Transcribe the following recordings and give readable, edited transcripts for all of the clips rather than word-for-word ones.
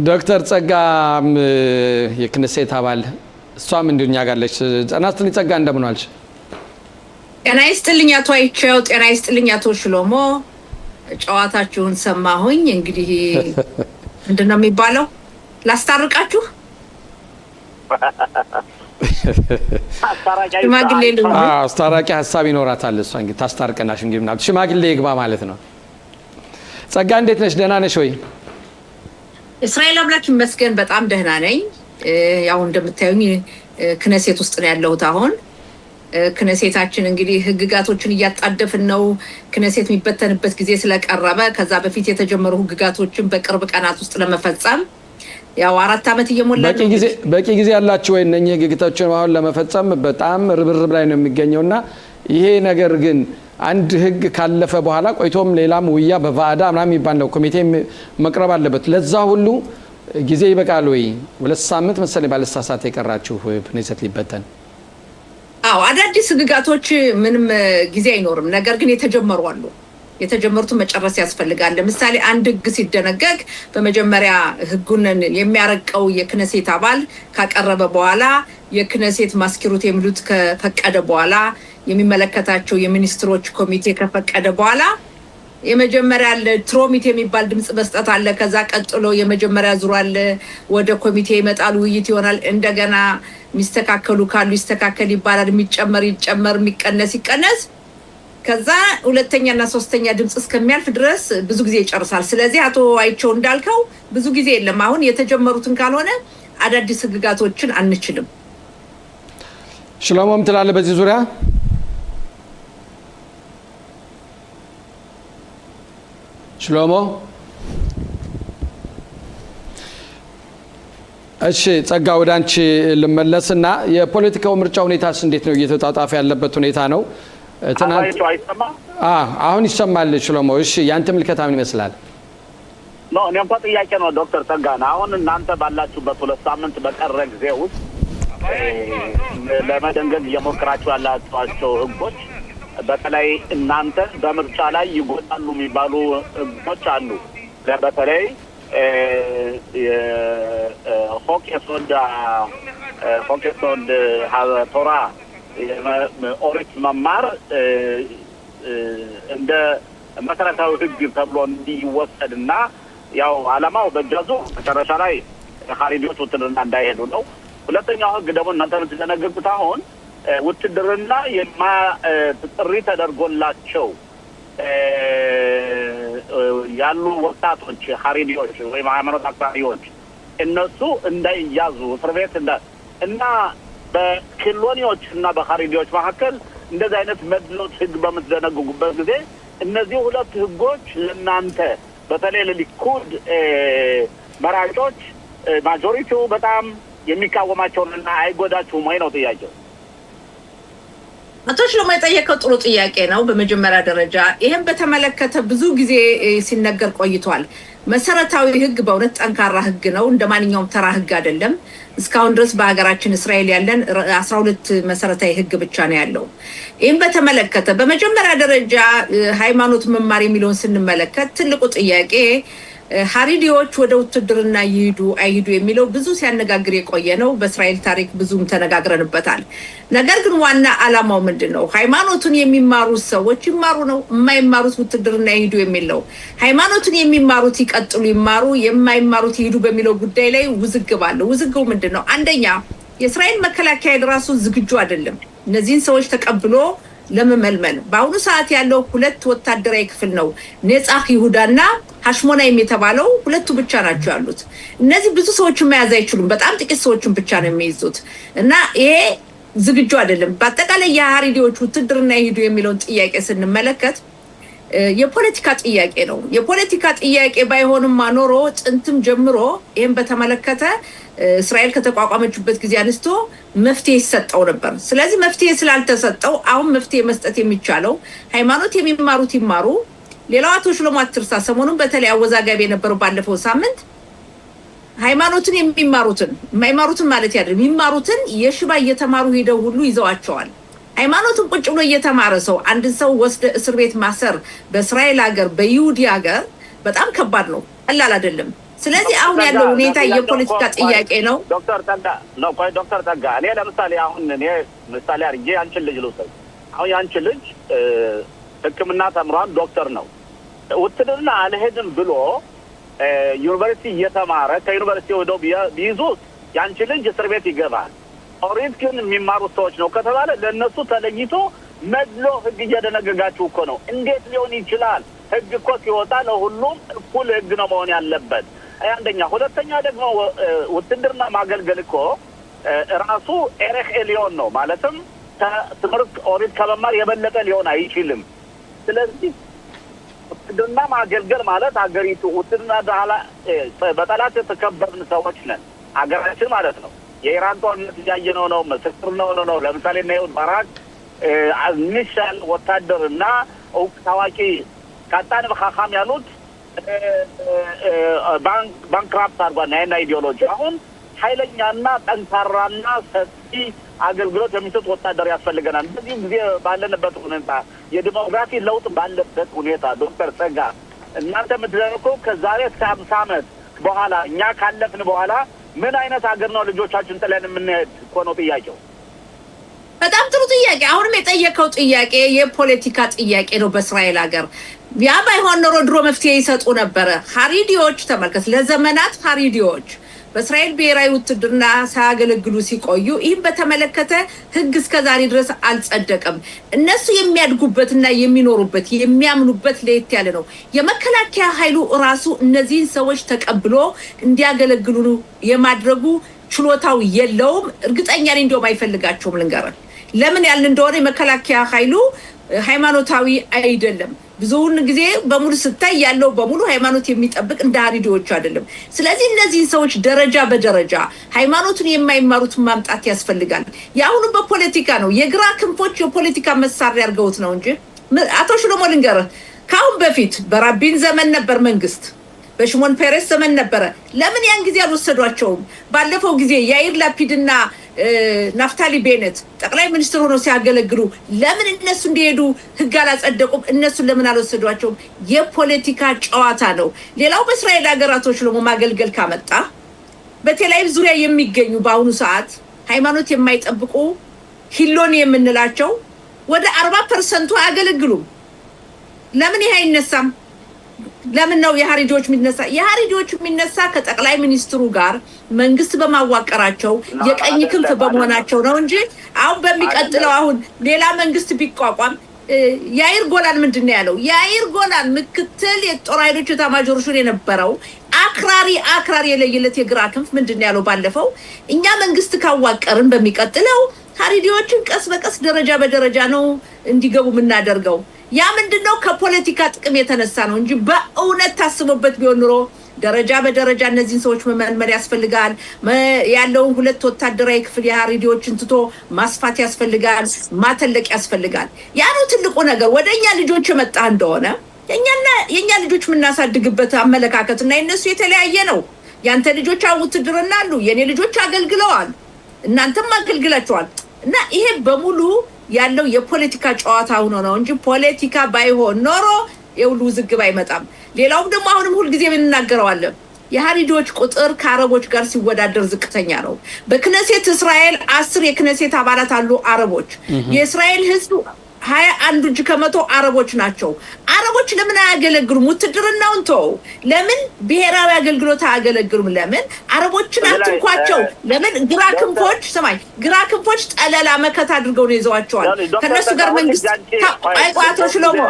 ዶክተር ጸጋም የክነሴት አባል እሷም እንደኛ ጋለች ጤና ይስጥልኝ ጸጋ እንደምን ዋልሽ ጤና ይስጥልኝ አቶ አይቸው ጤና ይስጥልኝ አቶ ሽሎሞ ጨዋታችሁን ሰማሁኝ እንግዲህ ምንድነው የሚባለው ላስታርቃችሁ አስታራቂ ሐሳብ ይኖራታል እሷ እንግዲህ ታስታርቀናሽ እንግዲህ ምናምን ሽማግሌ ይግባ ማለት ነው ጸጋ እንዴት ነሽ ደህና ነሽ ወይ እስራኤል አምላክ ይመስገን በጣም ደህና ነኝ ያው እንደምታዩኝ ክነሴት ውስጥ ነው ያለሁት አሁን ክነሴታችን እንግዲህ ህግጋቶችን እያጣደፍን ነው ክነሴት የሚበተንበት ጊዜ ስለቀረበ ከዛ በፊት የተጀመሩ ህግጋቶችን በቅርብ ቀናት ውስጥ ለመፈጸም ያው 4 አመት እየሞላ ነው በቂ ጊዜ ያላችሁ ወይ እነኚህ ህግጋቶችን አሁን ለመፈጸም በጣም ርብርብ ላይ ነው የሚገኘውና ይሄ ነገር ግን አንድ ህግ ካለፈ በኋላ ቆይቶም ሌላም ውያ በቫዳ ምናምን ይባል ነው ኮሚቴ መቅረብ አለበት ለዛ ሁሉ ጊዜ ይበቃል ወይ 2 ሳምንት መሰለኝ ባለሳሳት የቀራችሁ ክነሴት ሊበተን አዎ አዳዲስ ህግጋቶች ምንም ጊዜ አይኖርም ነገር ግን የተጀመሩ አሉ የተጀመሩትን መጨረስ ያስፈልጋል ለምሳሌ አንድ ህግ ሲደነገግ በመጀመሪያ ህጉን የሚያረቀው የክነሴት አባል ካቀረበ በኋላ የክነሴት ማስኪሩት የሚሉት ከፈቀደ በኋላ የሚመለከታቸው የሚኒስትሮች ኮሚቴ ከፈቀደ በኋላ የመጀመሪያ ትሮሚት የሚባል ድምጽ መስጠት አለ ከዛ ቀጥሎ የመጀመሪያ ዙር አለ ወደ ኮሚቴ ይመጣል ውይይት ይሆናል እንደገና ሚስተካከሉ ካሉ ይስተካከል ይባላል የሚጨመር ይቀነስ ከዛ ሁለተኛና ሶስተኛ ድምጽ እስከሚያልፍ ድረስ ብዙ ጊዜ ይጨርሳል ስለዚህ አቶ አይቸው እንዳልከው ብዙ ጊዜ የለም አሁን የተጀመሩትን ካልሆነ አዳዲስ ህግጋቶችን አንችልም ሽሎሞም ትላለ በዚህ ዙሪያ ሽሎሞ እሺ ጸጋ ወደ አንቺ ልመለስና የፖለቲካው ምርጫ ሁኔታስ እንዴት ነው እየተጣጣፈ ያለበት ሁኔታ ነው ትናንት አሁን ይሰማል ሽሎሞ እሺ ያንተ ምልከታ ምን ይመስላል ነው እኔ እንኳን ጥያቄ ነው ዶክተር ጸጋና አሁን እናንተ ባላችሁበት 2 ሳምንት በቀረ ጊዜ ውስጥ ለመደንገግ እየሞከራችሁ ያላችኋቸው ህጎች በተለይ እናንተ በምርጫ ላይ ይጎዳሉ የሚባሉ ህጎች አሉ በተለይ ሆኬሶድ ቶራ ኦሪት መማር እንደ መሰረታዊ ህግ ተብሎ እንዲወሰድና ያው አላማው በጀዙ መጨረሻ ላይ ኻሪዲዎች ውትድርና እንዳይሄዱ ነው ሁለተኛው ህግ ደግሞ እናንተ የምትደነግጉት አሁን ውትድርና ጥሪ ተደርጎላቸው ያሉ ወጣቶች ኻሪዲዎች ወይም ሃይማኖት አክራሪዎች እነሱ እንዳይያዙ እስር ቤት እና በክሎኒዎች እና በኻሪዲዎች መካከል እንደዚህ አይነት መድሎት ህግ በመትደነግጉበት ጊዜ እነዚህ ሁለት ህጎች ለናንተ በተለይ ለሊኩድ መራጮች ማጆሪቲው በጣም የሚቃወማቸውና አይጎዳቸውም ወይ ነው ጥያቄው አቶ ሽሎሞ የጠየቀው ጥሩ ጥያቄ ነው በመጀመሪያ ደረጃ ይሄን በተመለከተ ብዙ ጊዜ ሲነገር ቆይቷል መሰረታዊ ህግ በእውነት ጠንካራ ህግ ነው እንደማንኛውም ተራ ህግ አይደለም እስካሁን ድረስ በአገራችን እስራኤል ያለን 12 መሰረታዊ ህግ ብቻ ነው ያለው ይሄን በተመለከተ በመጀመሪያ ደረጃ ሃይማኖት መማር የሚለውን ስንመለከት ትልቁ ጥያቄ ኻሪዲዎች ወደ ውትድርና ይሄዱ አይሄዱ የሚለው ብዙ ሲያነጋግር የቆየ ነው በእስራኤል ታሪክ ብዙም ተነጋግረንበታል ነገር ግን ዋና አላማው ምንድነው ሃይማኖቱን የሚማሩ ሰዎች ይማሩ ነው የማይማሩት ውትድርና ይሄዱ የሚለው ሃይማኖቱን የሚማሩት ይቀጥሉ ይማሩ የማይማሩት ይሄዱ በሚለው ጉዳይ ላይ ውዝግብ አለ ውዝግቡ ምንድነው አንደኛ የእስራኤል መከላከያ ራሱ ዝግጁ አይደለም እነዚህን ሰዎች ተቀብሎ ለመመልመል በአሁኑ ሰዓት ያለው 2 ወታደራዊ ክፍል ነው ነጻህ ይሁዳና ሐሽሞናይም የተባለው ሁለቱ ብቻ ናቸው ያሉት እነዚህ ብዙ ሰዎችን መያዝ አይችሉም በጣም ጥቂት ሰዎችን ብቻ ነው የሚይዙት እና ይሄ ዝግጁ አይደለም በአጠቃላይ የኻሪዲዎች ውትድርና ይሄዱ የሚለውን ጥያቄ ስንመለከት የፖለቲካ ጥያቄ ነው የፖለቲካ ጥያቄ ባይሆንም ማኖሮ ጥንትም ጀምሮ ይሄን በተመለከተ እስራኤል ከተቋቋመችበት ጊዜ አንስቶ መፍትሄ ይሰጠው ነበር ስለዚህ መፍትሄ ስላልተሰጠው አሁን መፍትሄ መስጠት የሚቻለው ሃይማኖት የሚማሩት ይማሩ ሌላው አቶ ሽሎሞ አትርሳ ሰሞኑን በተለይ አወዛጋቢ የነበረው ባለፈው ሳምንት ሃይማኖትን የሚማሩትን የማይማሩትን ማለት አይደለም የሚማሩትን የሽባ እየተማሩ ሄደው ሁሉ ይዘዋቸዋል ሃይማኖቱን ቁጭ ብሎ እየተማረ ሰው አንድ ሰው ወስደ እስር ቤት ማሰር በእስራኤል ሀገር በይሁዲ ሀገር በጣም ከባድ ነው፣ ቀላል አይደለም። ስለዚህ አሁን ያለው ሁኔታ የፖለቲካ ጥያቄ ነው። ዶክተር ጸጋ እኔ ለምሳሌ አሁን እኔ ምሳሌ አድርጌ አንቺን ልጅ ልውሰድ። አሁን ያንቺ ልጅ ሕክምና ተምሯል፣ ዶክተር ነው። ውትድርና አልሄድም ብሎ ዩኒቨርሲቲ እየተማረ ከዩኒቨርሲቲ ወደው ቢይዙት ያንቺ ልጅ እስር ቤት ይገባል። ኦሪት ግን የሚማሩት ሰዎች ነው ከተባለ ለእነሱ ተለይቶ መድሎ ሕግ እየደነገጋችሁ እኮ ነው። እንዴት ሊሆን ይችላል? ሕግ እኮ ሲወጣ ለሁሉም እኩል ሕግ ነው መሆን ያለበት። አንደኛ። ሁለተኛ ደግሞ ውትድርና ማገልገል እኮ ራሱ ኤሬክ ኤሊዮን ነው። ማለትም ትምህርት ኦሪት ከመማር የበለጠ ሊሆን አይችልም። ስለዚህ ውትድርና ማገልገል ማለት ሀገሪቱ ውትድርና በጠላት የተከበብን ሰዎች ነን፣ ሀገራችን ማለት ነው። የኢራን ጦርነት እያየነው ነው፣ ምስክር ነው። ለምሳሌ እና ይሁን ባራክ ሚሻል ወታደርና እውቅ ታዋቂ ካጣን በኻኻም ያሉት ባንክራፕት አድርጓል። ናይና ኢዲዮሎጂ አሁን ኃይለኛና ጠንካራና ሰፊ አገልግሎት የሚሰጥ ወታደር ያስፈልገናል። በዚህ ጊዜ ባለንበት ሁኔታ የዲሞግራፊ ለውጥ ባለበት ሁኔታ ዶክተር ጸጋ እናንተ የምትደረኩ ከዛሬ እስከ 50 ዓመት በኋላ እኛ ካለፍን በኋላ ምን አይነት ሀገር ነው ልጆቻችን ጥለን የምንሄድ እኮ ነው ጥያቄው። በጣም ጥሩ ጥያቄ። አሁንም የጠየቀው ጥያቄ የፖለቲካ ጥያቄ ነው በእስራኤል ሀገር። ያ ባይሆን ኖሮ ድሮ መፍትሄ ይሰጡ ነበረ። ሀሪዲዎች ተመልከት፣ ለዘመናት ሀሪዲዎች በእስራኤል ብሔራዊ ውትድርና ሳያገለግሉ ሲቆዩ ይህም በተመለከተ ሕግ እስከዛሬ ድረስ አልጸደቀም። እነሱ የሚያድጉበትና የሚኖሩበት የሚያምኑበት ለየት ያለ ነው። የመከላከያ ኃይሉ ራሱ እነዚህን ሰዎች ተቀብሎ እንዲያገለግሉ የማድረጉ ችሎታው የለውም። እርግጠኛ ነኝ እንደውም አይፈልጋቸውም። ልንገርህ ለምን ያልን እንደሆነ የመከላከያ ኃይሉ ሃይማኖታዊ አይደለም። ብዙውን ጊዜ በሙሉ ስታይ ያለው በሙሉ ሃይማኖት የሚጠብቅ እንደ ሀሪዲዎች አይደለም። ስለዚህ እነዚህን ሰዎች ደረጃ በደረጃ ሃይማኖቱን የማይማሩትን ማምጣት ያስፈልጋል። የአሁኑ በፖለቲካ ነው። የግራ ክንፎች የፖለቲካ መሳሪያ አድርገውት ነው እንጂ አቶ ሽሎሞ ልንገርህ ከአሁን በፊት በራቢን ዘመን ነበር መንግስት፣ በሽሞን ፔሬስ ዘመን ነበረ። ለምን ያን ጊዜ አልወሰዷቸውም? ባለፈው ጊዜ ያይር ላፒድና ናፍታሊ ቤነት ጠቅላይ ሚኒስትር ሆነው ሲያገለግሉ ለምን እነሱ እንዲሄዱ ሕግ አላጸደቁም? እነሱን ለምን አልወሰዷቸውም? የፖለቲካ ጨዋታ ነው። ሌላው በእስራኤል ሀገራቶች ደግሞ ማገልገል ካመጣ በቴላቪቭ ዙሪያ የሚገኙ በአሁኑ ሰዓት ሃይማኖት የማይጠብቁ ሂሎኒ የምንላቸው ወደ 40% አያገለግሉም። ለምን ይሄ አይነሳም? ለምን ነው የሀሪዲዎች የሚነሳ? የሀሪዲዎች የሚነሳ ከጠቅላይ ሚኒስትሩ ጋር መንግስት በማዋቀራቸው የቀኝ ክንፍ በመሆናቸው ነው እንጂ አሁን በሚቀጥለው አሁን ሌላ መንግስት ቢቋቋም ያይር ጎላን ምንድነው ያለው? ያይር ጎላን ምክትል የጦር ኃይሎች ኤታማዦር ሹም የነበረው አክራሪ የለየለት የግራ ክንፍ ምንድነው ያለው? ባለፈው እኛ መንግስት ካዋቀርን በሚቀጥለው ሀሪዲዎችን ቀስ በቀስ ደረጃ በደረጃ ነው እንዲገቡ የምናደርገው። ያ ምንድነው? ከፖለቲካ ጥቅም የተነሳ ነው እንጂ በእውነት ታስቦበት ቢሆን ኑሮ ደረጃ በደረጃ እነዚህን ሰዎች መመልመል ያስፈልጋል። ያለውን 2 ወታደራዊ ክፍል የሀሪዲዎችን ትቶ ማስፋት ያስፈልጋል፣ ማተለቅ ያስፈልጋል። ያ ነው ትልቁ ነገር። ወደኛ ልጆች የመጣ እንደሆነ የኛ ልጆች የምናሳድግበት አመለካከትና የነሱ የተለያየ ነው። ያንተ ልጆች ውትድርና አሉ፣ የኔ ልጆች አገልግለዋል፣ እናንተም አገልግላችኋል። እና ይሄ በሙሉ ያለው የፖለቲካ ጨዋታ ሆኖ ነው እንጂ ፖለቲካ ባይሆን ኖሮ የሁሉ ውዝግብ አይመጣም። ሌላውም ደግሞ አሁንም ሁሉ ጊዜ የምንናገረዋለን የሀሪዲዎች ቁጥር ከአረቦች ጋር ሲወዳደር ዝቅተኛ ነው። በክነሴት እስራኤል 10 የክነሴት አባላት አሉ አረቦች። የእስራኤል ህዝብ 21% አረቦች ናቸው። አረቦች ለምን አያገለግሉም? ውትድርናውን ተው፣ ለምን ብሔራዊ አገልግሎት አያገለግሉም? ለምን አረቦችን አትንኳቸው? ለምን ግራ ክንፎች ጠለላ መከታ አድርገው ነው ይዘዋቸዋል። ከነሱ ጋር መንግስት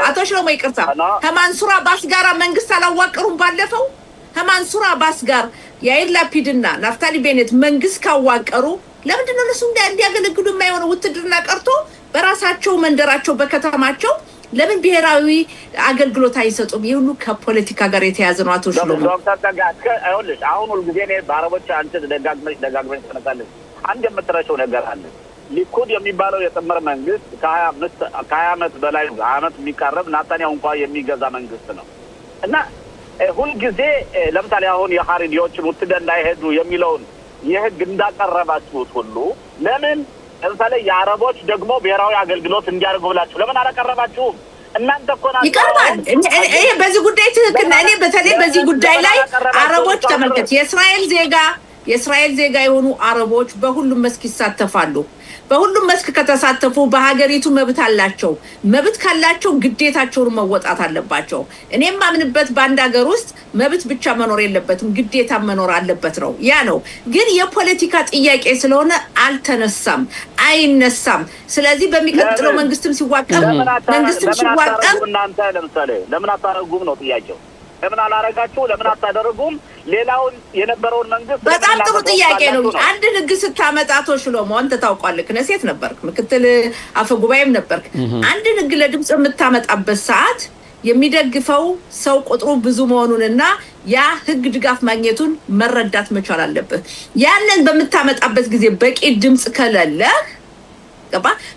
አቶ ሽሎሞ ይቅርታ፣ ከማንሱር አባስ ጋር መንግስት አላዋቀሩም። ባለፈው ከማንሱር አባስ ጋር ያይር ላፒድና ናፍታሊ ቤኔት መንግስት ካዋቀሩ ለምንድን ነው እነሱ እንዲያገለግሉ የማይሆነው? ውትድርና ቀርቶ በራሳቸው መንደራቸው በከተማቸው ለምን ብሔራዊ አገልግሎት አይሰጡም? ይህ ሁሉ ከፖለቲካ ጋር የተያዘ ነው። አቶ ሽሎሞ ዶክተር ጸጋ አይወልሽ አሁን ሁሉ ጊዜ ነው በአረቦች አንተ ደጋግመሽ ተነሳለሽ። አንድ የምትረሺው ነገር አለ። ሊኩድ የሚባለው የጥምር መንግስት ከ20 ዓመት በላይ ዓመት የሚቃረብ ናታንያሁ እንኳን የሚገዛ መንግስት ነው እና ሁሉ ጊዜ ለምሳሌ አሁን የሀሪዲዎችን ውትድርና እንዳይሄዱ የሚለውን የህግ እንዳቀረባችሁት ሁሉ ለምን ለምሳሌ የአረቦች ደግሞ ብሔራዊ አገልግሎት እንዲያደርጉ ብላችሁ ለምን አላቀረባችሁም? እናንተ እኮ ናችሁ ይቀርባል። እኔ በዚህ ጉዳይ ትክክል ነኝ። እኔ በተለይ በዚህ ጉዳይ ላይ አረቦች ተመልከት፣ የእስራኤል ዜጋ የሆኑ አረቦች በሁሉም መስክ ይሳተፋሉ። በሁሉም መስክ ከተሳተፉ በሀገሪቱ መብት አላቸው። መብት ካላቸው ግዴታቸውን መወጣት አለባቸው። እኔም ማምንበት በአንድ ሀገር ውስጥ መብት ብቻ መኖር የለበትም፣ ግዴታ መኖር አለበት ነው። ያ ነው። ግን የፖለቲካ ጥያቄ ስለሆነ አልተነሳም፣ አይነሳም። ስለዚህ በሚቀጥለው መንግስትም ሲዋቀር እናንተ ለምሳሌ ለምን አታረጉም ነው ጥያቄው። ለምን አላረጋችሁ? ለምን አታደርጉም? ሌላውን የነበረውን መንግስት በጣም ጥሩ ጥያቄ ነው። አንድ ህግ ስታመጣ አቶ ሽሎሞ አንተ ታውቃለህ፣ ክነሴት ነበርክ፣ ምክትል አፈ ጉባኤም ነበርክ። አንድ ህግ ለድምጽ የምታመጣበት ሰዓት የሚደግፈው ሰው ቁጥሩ ብዙ መሆኑንና ያ ህግ ድጋፍ ማግኘቱን መረዳት መቻል አለበት። ያንን በምታመጣበት ጊዜ በቂ ድምጽ ከሌለ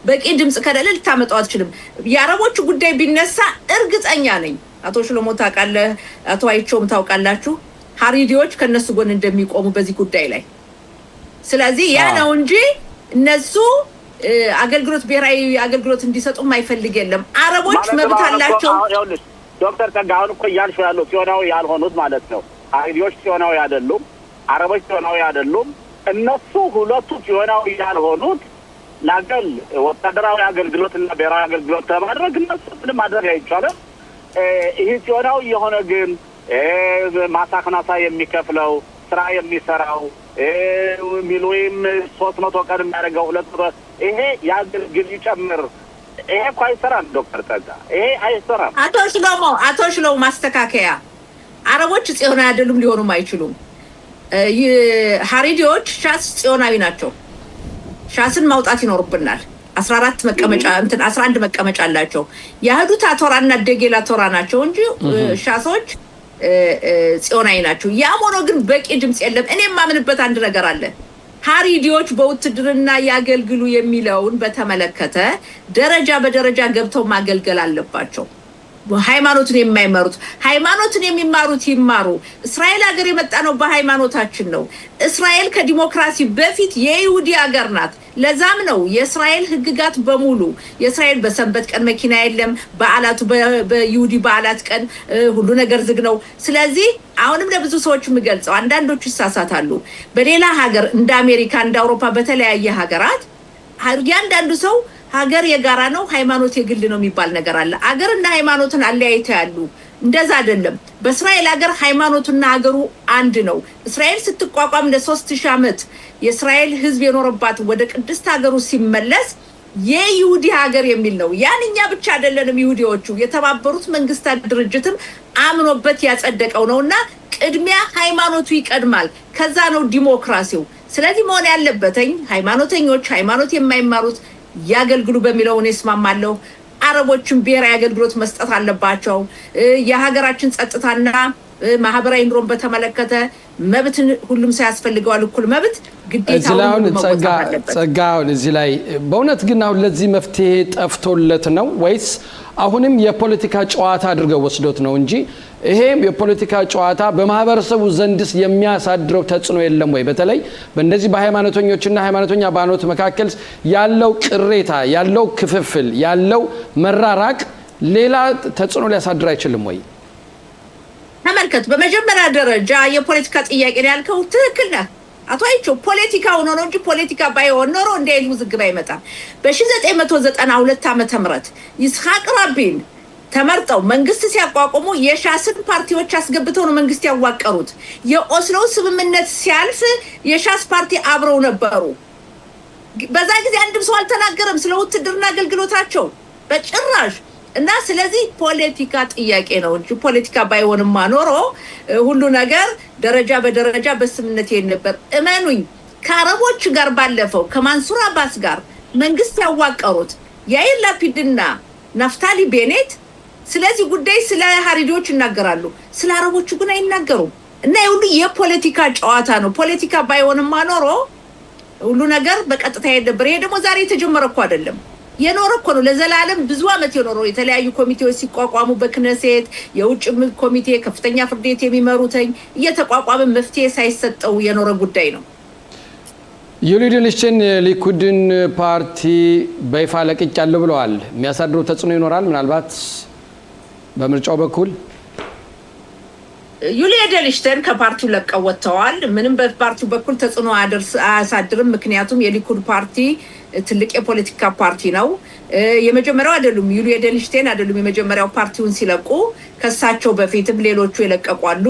በቂ ድምጽ ከሌለ ልታመጣው አትችልም። የአረቦቹ ጉዳይ ቢነሳ እርግጠኛ ነኝ አቶ ሽሎሞ ታውቃለህ፣ አቶ አይቾም ታውቃላችሁ፣ ሀሪዲዎች ከነሱ ጎን እንደሚቆሙ በዚህ ጉዳይ ላይ። ስለዚህ ያ ነው እንጂ እነሱ አገልግሎት ብሔራዊ አገልግሎት እንዲሰጡ የማይፈልግ የለም። አረቦች መብት አላቸው። ዶክተር ጸጋሁን እኮ እያልሽ ያለው ሲሆናዊ ያልሆኑት ማለት ነው። ሀሪዲዎች ሲሆናዊ አይደሉም፣ አረቦች ሲሆናዊ አይደሉም። እነሱ ሁለቱ ሲሆናዊ ያልሆኑት ለአገል ወታደራዊ አገልግሎት እና ብሔራዊ አገልግሎት ለማድረግ እነሱ ምንም ማድረግ አይቻልም። ይህ ሲሆናዊ የሆነ ግን ማሳክናሳ የሚከፍለው ስራ የሚሰራው ሚሉይም 300 ቀን የሚያደርገው 200 ይሄ ያገልግል ይጨምር። ይሄ እኮ አይሰራም ዶክተር ጸጋ፣ ይሄ አይሰራም። አቶ ሽሎሞ ማስተካከያ፣ አረቦች ጽዮናዊ አይደሉም፣ ሊሆኑም አይችሉም። ሀሪዲዎች ሻስ ጽዮናዊ ናቸው። ሻስን ማውጣት ይኖርብናል። 14 መቀመጫ 11 መቀመጫ አላቸው። ያህዱት አቶራና ደጌላ ቶራ ናቸው እንጂ ሻሶች ጽዮናዊ ናቸው። ያም ሆኖ ግን በቂ ድምጽ የለም። እኔም ማምንበት አንድ ነገር አለ። ሀሪዲዎች በውትድርና ያገልግሉ የሚለውን በተመለከተ ደረጃ በደረጃ ገብተው ማገልገል አለባቸው። ሃይማኖትን የማይመሩት ሃይማኖትን የሚማሩት ይማሩ። እስራኤል ሀገር የመጣ ነው በሃይማኖታችን ነው። እስራኤል ከዲሞክራሲ በፊት የይሁዲ ሀገር ናት። ለዛም ነው የእስራኤል ህግጋት በሙሉ የእስራኤል በሰንበት ቀን መኪና የለም፣ በዓላቱ በይሁዲ በዓላት ቀን ሁሉ ነገር ዝግ ነው። ስለዚህ አሁንም ለብዙ ሰዎች የምገልጸው አንዳንዶቹ ይሳሳታሉ። በሌላ ሀገር እንደ አሜሪካ እንደ አውሮፓ በተለያየ ሀገራት ያንዳንዱ ሰው ሀገር የጋራ ነው፣ ሃይማኖት የግል ነው የሚባል ነገር አለ። ሀገርና ሃይማኖትን አለያይተው ያሉ እንደዛ አይደለም። በእስራኤል ሀገር ሃይማኖትና ሀገሩ አንድ ነው። እስራኤል ስትቋቋም ለ3000 ዓመት የእስራኤል ህዝብ የኖረባት ወደ ቅድስት ሀገሩ ሲመለስ የይሁዲ ሀገር የሚል ነው። ያንኛ ብቻ አይደለንም ይሁዲዎቹ፣ የተባበሩት መንግስታት ድርጅትም አምኖበት ያጸደቀው ነውና ቅድሚያ ሃይማኖቱ ይቀድማል፣ ከዛ ነው ዲሞክራሲው። ስለዚህ መሆን ያለበትኝ ሃይማኖተኞች ሃይማኖት የማይማሩት ያገልግሉ በሚለው እኔ እስማማለሁ። አረቦችን ብሔራዊ አገልግሎት መስጠት አለባቸው። የሀገራችን ጸጥታና ማህበራዊ ኑሮን በተመለከተ መብት ሁሉም ሰው ያስፈልገዋል፣ እኩል መብት ግዴታውን ጸጋውን እዚህ ላይ በእውነት ግን አሁን ለዚህ መፍትሄ ጠፍቶለት ነው ወይስ አሁንም የፖለቲካ ጨዋታ አድርገው ወስዶት ነው እንጂ ይሄ የፖለቲካ ጨዋታ በማህበረሰቡ ዘንድስ የሚያሳድረው ተጽዕኖ የለም ወይ? በተለይ በእንደዚህ በሃይማኖተኞችና ሃይማኖተኛ ባኖት መካከል ያለው ቅሬታ፣ ያለው ክፍፍል፣ ያለው መራራቅ ሌላ ተጽዕኖ ሊያሳድር አይችልም ወይ? ተመልከት፣ በመጀመሪያ ደረጃ የፖለቲካ ጥያቄ ነው ያልከው፣ ትክክል ነህ አቶ አይቾ። ፖለቲካው ነው እንጂ ፖለቲካ ባይሆን ኖሮ እንደ አይነት ውዝግብ አይመጣም። በ1992 ዓመተ ምህረት ይስሐቅ ራቢን ተመርጠው መንግስት ሲያቋቁሙ የሻስን ፓርቲዎች አስገብተው ነው መንግስት ያዋቀሩት። የኦስሎ ስምምነት ሲያልፍ የሻስ ፓርቲ አብረው ነበሩ። በዛ ጊዜ አንድም ሰው አልተናገረም ስለ ውትድርና አገልግሎታቸው በጭራሽ። እና ስለዚህ ፖለቲካ ጥያቄ ነው እንጂ ፖለቲካ ባይሆንማ ኖሮ ሁሉ ነገር ደረጃ በደረጃ በስምምነት ነበር። እመኑኝ፣ ከአረቦች ጋር ባለፈው ከማንሱር አባስ ጋር መንግስት ያዋቀሩት ያይር ላፒድና ናፍታሊ ቤኔት ስለዚህ ጉዳይ ስለ ሀሪዲዎች ይናገራሉ፣ ስለ አረቦቹ ግን አይናገሩም። እና ሁሉ የፖለቲካ ጨዋታ ነው። ፖለቲካ ባይሆንማ ኖሮ ሁሉ ነገር በቀጥታ ነበር። ይሄ ደግሞ ዛሬ የተጀመረ እኮ አይደለም፣ የኖረ እኮ ነው። ለዘላለም ብዙ አመት የኖረው የተለያዩ ኮሚቴዎች ሲቋቋሙ በክነሴት የውጭ ኮሚቴ፣ ከፍተኛ ፍርድ ቤት የሚመሩትኝ እየተቋቋመ መፍትሄ ሳይሰጠው የኖረ ጉዳይ ነው። ዩሊ ኤድልስቲን ሊኩድን ፓርቲ በይፋ ለቅቄያለሁ ብለዋል። የሚያሳድረው ተጽዕኖ ይኖራል ምናልባት በምርጫው በኩል? ዩሊ ኤድልስቲን ከፓርቲው ለቀው ወጥተዋል። ምንም በፓርቲው በኩል ተጽዕኖ አያሳድርም። ምክንያቱም የሊኩድ ፓርቲ ትልቅ የፖለቲካ ፓርቲ ነው። የመጀመሪያው አይደሉም። ዩሊ ኤድልስቲን አይደሉም የመጀመሪያው ፓርቲውን ሲለቁ። ከሳቸው በፊትም ሌሎቹ የለቀቁ አሉ፣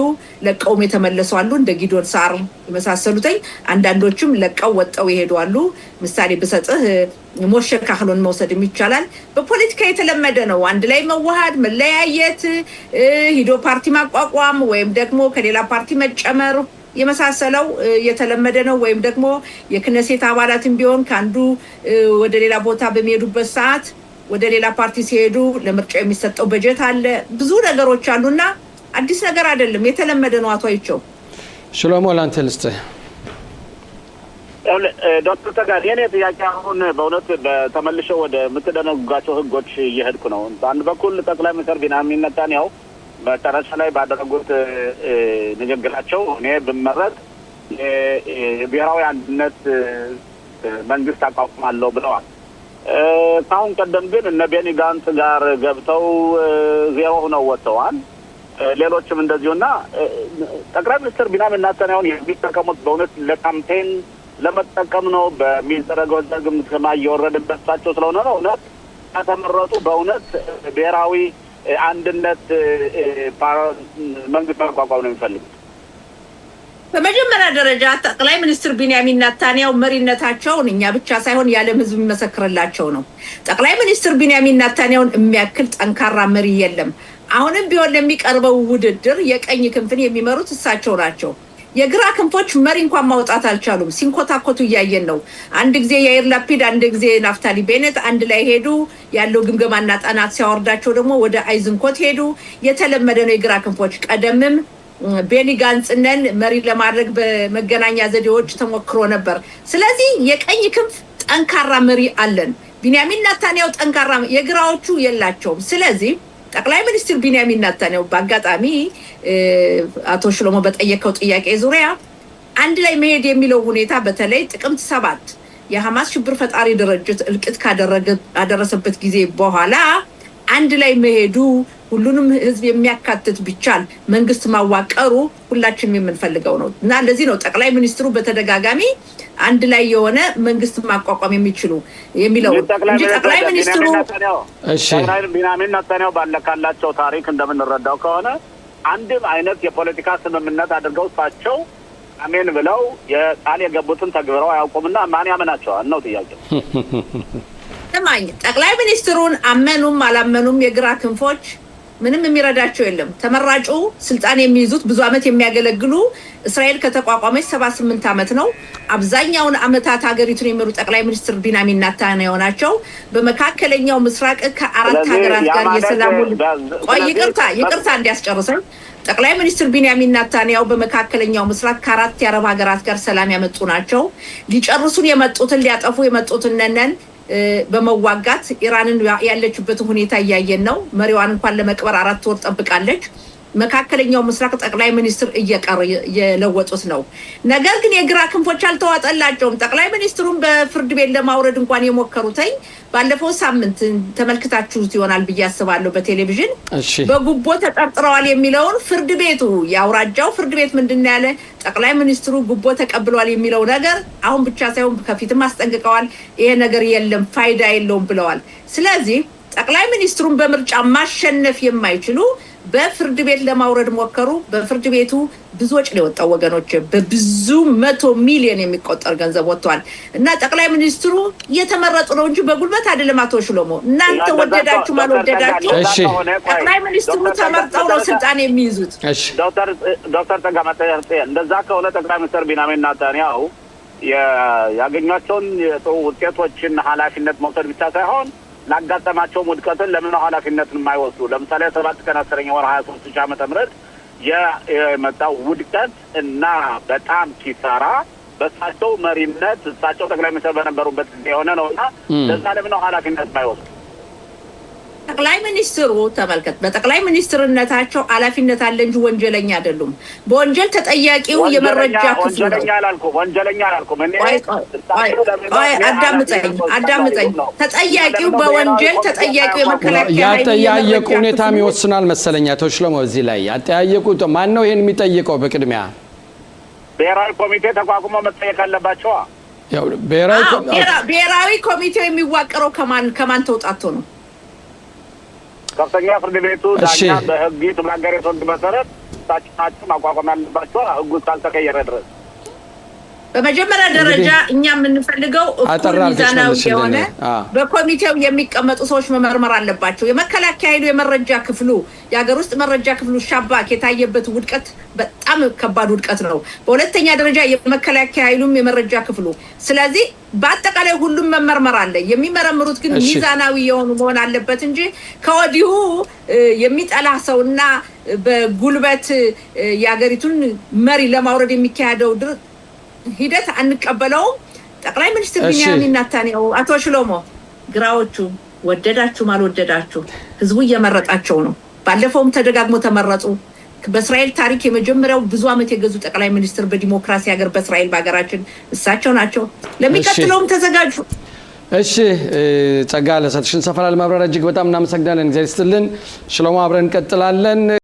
ለቀውም የተመለሱ አሉ፣ እንደ ጊዶን ሳር የመሳሰሉት። አንዳንዶችም ለቀው ወጣው ይሄዱ አሉ። ምሳሌ ብሰጥህ ሞሼ ካህሎን መውሰድ ይቻላል። በፖለቲካ የተለመደ ነው አንድ ላይ መዋሃድ፣ መለያየት፣ ሂዶ ፓርቲ ማቋቋም ወይም ደግሞ ከሌላ ፓርቲ መጨመር የመሳሰለው የተለመደ ነው። ወይም ደግሞ የክነሴት አባላትም ቢሆን ካንዱ ወደ ሌላ ቦታ በሚሄዱበት ሰዓት ወደ ሌላ ፓርቲ ሲሄዱ ለምርጫው የሚሰጠው በጀት አለ፣ ብዙ ነገሮች አሉና አዲስ ነገር አይደለም፣ የተለመደ ነው። አቶ አይቸው ሽሎሞ ላንተ ልስጥህ። ዶክተር ተጋር የኔ ጥያቄ አሁን በእውነት በተመልሸው ወደ ምትደነግጋቸው ህጎች እየሄድኩ ነው። በአንድ በኩል ጠቅላይ ሚኒስትር ቢንያሚን ኔታንያሁ በጨረሻ ላይ ባደረጉት ንግግራቸው እኔ ብመረጥ የብሔራዊ አንድነት መንግስት አቋቁማለሁ ብለዋል። ከአሁን ቀደም ግን እነ ቤኒ ጋንት ጋር ገብተው ዜሮ ሆነው ወጥተዋል። ሌሎችም እንደዚሁና ጠቅላይ ሚኒስትር ቢንያሚን ኔታንያሁን የሚጠቀሙት በእውነት ለካምፔን ለመጠቀም ነው በሚደረገው ዘግም ከማየወረድበታቸው ስለሆነ ነው። እውነት ከተመረጡ በእውነት ብሔራዊ አንድነት መንግስት ማቋቋም ነው የሚፈልጉት። በመጀመሪያ ደረጃ ጠቅላይ ሚኒስትር ቢንያሚን ኔታንያሁ መሪነታቸውን እኛ ብቻ ሳይሆን የዓለም ሕዝብ የሚመሰክርላቸው ነው። ጠቅላይ ሚኒስትር ቢንያሚን ኔታንያሁን የሚያክል ጠንካራ መሪ የለም። አሁንም ቢሆን ለሚቀርበው ውድድር የቀኝ ክንፍን የሚመሩት እሳቸው ናቸው። የግራ ክንፎች መሪ እንኳን ማውጣት አልቻሉም። ሲንኮታኮቱ እያየን ነው። አንድ ጊዜ ያይር ላፒድ፣ አንድ ጊዜ ናፍታሊ ቤኔት አንድ ላይ ሄዱ። ያለው ግምገማና ጥናት ሲያወርዳቸው ደግሞ ወደ አይዝንኮት ሄዱ። የተለመደ ነው የግራ ክንፎች። ቀደምም ቤኒ ጋንጽነን መሪ ለማድረግ በመገናኛ ዘዴዎች ተሞክሮ ነበር። ስለዚህ የቀኝ ክንፍ ጠንካራ መሪ አለን። ቢንያሚን ኔታንያሁ ጠንካራ፣ የግራዎቹ የላቸውም። ስለዚህ ጠቅላይ ሚኒስትር ቢንያሚን ኔታንያሁ በአጋጣሚ አቶ ሽሎሞ በጠየቀው ጥያቄ ዙሪያ አንድ ላይ መሄድ የሚለው ሁኔታ በተለይ ጥቅምት 7 የሐማስ ሽብር ፈጣሪ ድርጅት እልቂት ካደረሰበት ጊዜ በኋላ አንድ ላይ መሄዱ ሁሉንም ህዝብ የሚያካትት ቢቻል መንግስት ማዋቀሩ ሁላችንም የምንፈልገው ነው እና ለዚህ ነው ጠቅላይ ሚኒስትሩ በተደጋጋሚ አንድ ላይ የሆነ መንግስት ማቋቋም የሚችሉ የሚለው እንጂ ጠቅላይ ሚኒስትሩ ጠቅላይ ቢንያሚን ኔታንያሁ ባለካላቸው ታሪክ እንደምንረዳው ከሆነ አንድም አይነት የፖለቲካ ስምምነት አድርገው እሳቸው አሜን ብለው የቃል የገቡትን ተግብረው አያውቁምና ማን ያመናቸዋል ነው ጥያቄው። ተማኝ ጠቅላይ ሚኒስትሩን አመኑም አላመኑም የግራ ክንፎች ምንም የሚረዳቸው የለም። ተመራጩ ስልጣን የሚይዙት ብዙ አመት የሚያገለግሉ እስራኤል ከተቋቋመች 78 አመት ነው። አብዛኛውን አመታት ሀገሪቱን የሚመሩ ጠቅላይ ሚኒስትር ቢንያሚን ኔታንያሁ ናቸው። በመካከለኛው ምስራቅ ከአራት ሀገራት ጋር የሰላም ይቅርታ እንዲያስጨርሰኝ ጠቅላይ ሚኒስትር ቢንያሚን ኔታንያሁ በመካከለኛው ምስራቅ ከአራት የአረብ ሀገራት ጋር ሰላም ያመጡ ናቸው። ሊጨርሱን የመጡትን ሊያጠፉ የመጡትን ነን በመዋጋት ኢራንን ያለችበት ሁኔታ እያየን ነው። መሪዋን እንኳን ለመቅበር 4 ወር ጠብቃለች። መካከለኛው ምስራቅ ጠቅላይ ሚኒስትር እየለወጡት ነው። ነገር ግን የግራ ክንፎች አልተዋጠላቸውም። ጠቅላይ ሚኒስትሩን በፍርድ ቤት ለማውረድ እንኳን የሞከሩትኝ ባለፈው ሳምንት ተመልክታችሁት ይሆናል ብዬ አስባለሁ በቴሌቪዥን በጉቦ ተጠርጥረዋል የሚለውን ፍርድ ቤቱ ያውራጃው ፍርድ ቤት ምንድነው ያለ ጠቅላይ ሚኒስትሩ ጉቦ ተቀብለዋል የሚለው ነገር አሁን ብቻ ሳይሆን ከፊትም አስጠንቅቀዋል። ይሄ ነገር የለም ፋይዳ የለውም ብለዋል። ስለዚህ ጠቅላይ ሚኒስትሩን በምርጫ ማሸነፍ የማይችሉ በፍርድ ቤት ለማውረድ ሞከሩ። በፍርድ ቤቱ ብዙ ወጪ ነው የወጣው ወገኖች፣ በብዙ 100 ሚሊዮን የሚቆጠር ገንዘብ ወጥቷል እና ጠቅላይ ሚኒስትሩ እየተመረጡ ነው እንጂ በጉልበት አይደለም። አቶ ሽሎሞ እናንተ ወደዳችሁ ማልወደዳችሁ ጠቅላይ ሚኒስትሩ ተመርጠው ነው ስልጣን የሚይዙት። ዶክተር ተጋመጠ እንደዛ ከሆነ ጠቅላይ ሚኒስትር ቢንያሚን ኔታንያሁ ያገኟቸውን የጥሩ ውጤቶችን ኃላፊነት መውሰድ ብቻ ሳይሆን ላጋጠማቸው ውድቀትን ለምን ኃላፊነትን የማይወስዱ? ለምሳሌ 7 ቀን 10 ወር 23 ዓመተ ምህረት የመጣው ውድቀት እና በጣም ኪሳራ በእሳቸው መሪነት እሳቸው ጠቅላይ ሚኒስትር በነበሩበት ጊዜ የሆነ ነውና ለዛ ለምን ኃላፊነት የማይወስዱ? ጠቅላይ ሚኒስትሩ ተመልከት፣ በጠቅላይ ሚኒስትርነታቸው ኃላፊነት አለ እንጂ ወንጀለኛ አይደሉም። በወንጀል ተጠያቂው የመረጃ ክፍል ነው። ወንጀለኛ አላልኩም። አዳምጠኝ። ተጠያቂው በወንጀል ተጠያቂው የመከላከያ ያጠያየቁ ሁኔታም ይወስናል መሰለኝ። አቶ ሽሎሞ እዚህ ላይ ያጠያየቁ ማን ነው ይሄን የሚጠይቀው? በቅድሚያ ብሔራዊ ኮሚቴ ተቋቁሞ መጠየቅ አለባቸው። ያው ብሔራዊ ኮሚቴው የሚዋቀረው ከማን ተውጣቶ ነው? ከፍተኛ ፍርድ ቤቱ ዳኛ በህግ ተናገረው ወንድ መሰረት ታጭናቸው ማቋቋም አለባቸው ህጉ ካልተቀየረ ድረስ። በመጀመሪያ ደረጃ እኛ የምንፈልገው ሚዛናዊ የሆነ በኮሚቴው የሚቀመጡ ሰዎች መመርመር አለባቸው። የመከላከያ ኃይሉ የመረጃ ክፍሉ የሀገር ውስጥ መረጃ ክፍሉ ሻባክ የታየበት ውድቀት በጣም ከባድ ውድቀት ነው። በሁለተኛ ደረጃ የመከላከያ ኃይሉም የመረጃ ክፍሉ። ስለዚህ በአጠቃላይ ሁሉም መመርመር አለ። የሚመረምሩት ግን ሚዛናዊ የሆኑ መሆን አለበት እንጂ ከወዲሁ የሚጠላ ሰውና በጉልበት የሀገሪቱን መሪ ለማውረድ የሚካሄደው ሂደት አንቀበለውም። ጠቅላይ ሚኒስትር ቢንያሚን ኔታንያሁ አቶ ሽሎሞ ግራዎቹ ወደዳችሁም አልወደዳችሁ ህዝቡ እየመረጣቸው ነው። ባለፈውም ተደጋግሞ ተመረጡ። በእስራኤል ታሪክ የመጀመሪያው ብዙ አመት የገዙ ጠቅላይ ሚኒስትር በዲሞክራሲ ሀገር በእስራኤል በሀገራችን እሳቸው ናቸው። ለሚቀጥለውም ተዘጋጁ። እሺ ጸጋ ለሰጥሽን ሰፋ ያለ ማብራሪያ እጅግ በጣም እናመሰግናለን። እግዚአብሔር ይስጥልን። ሽሎሞ አብረን እንቀጥላለን።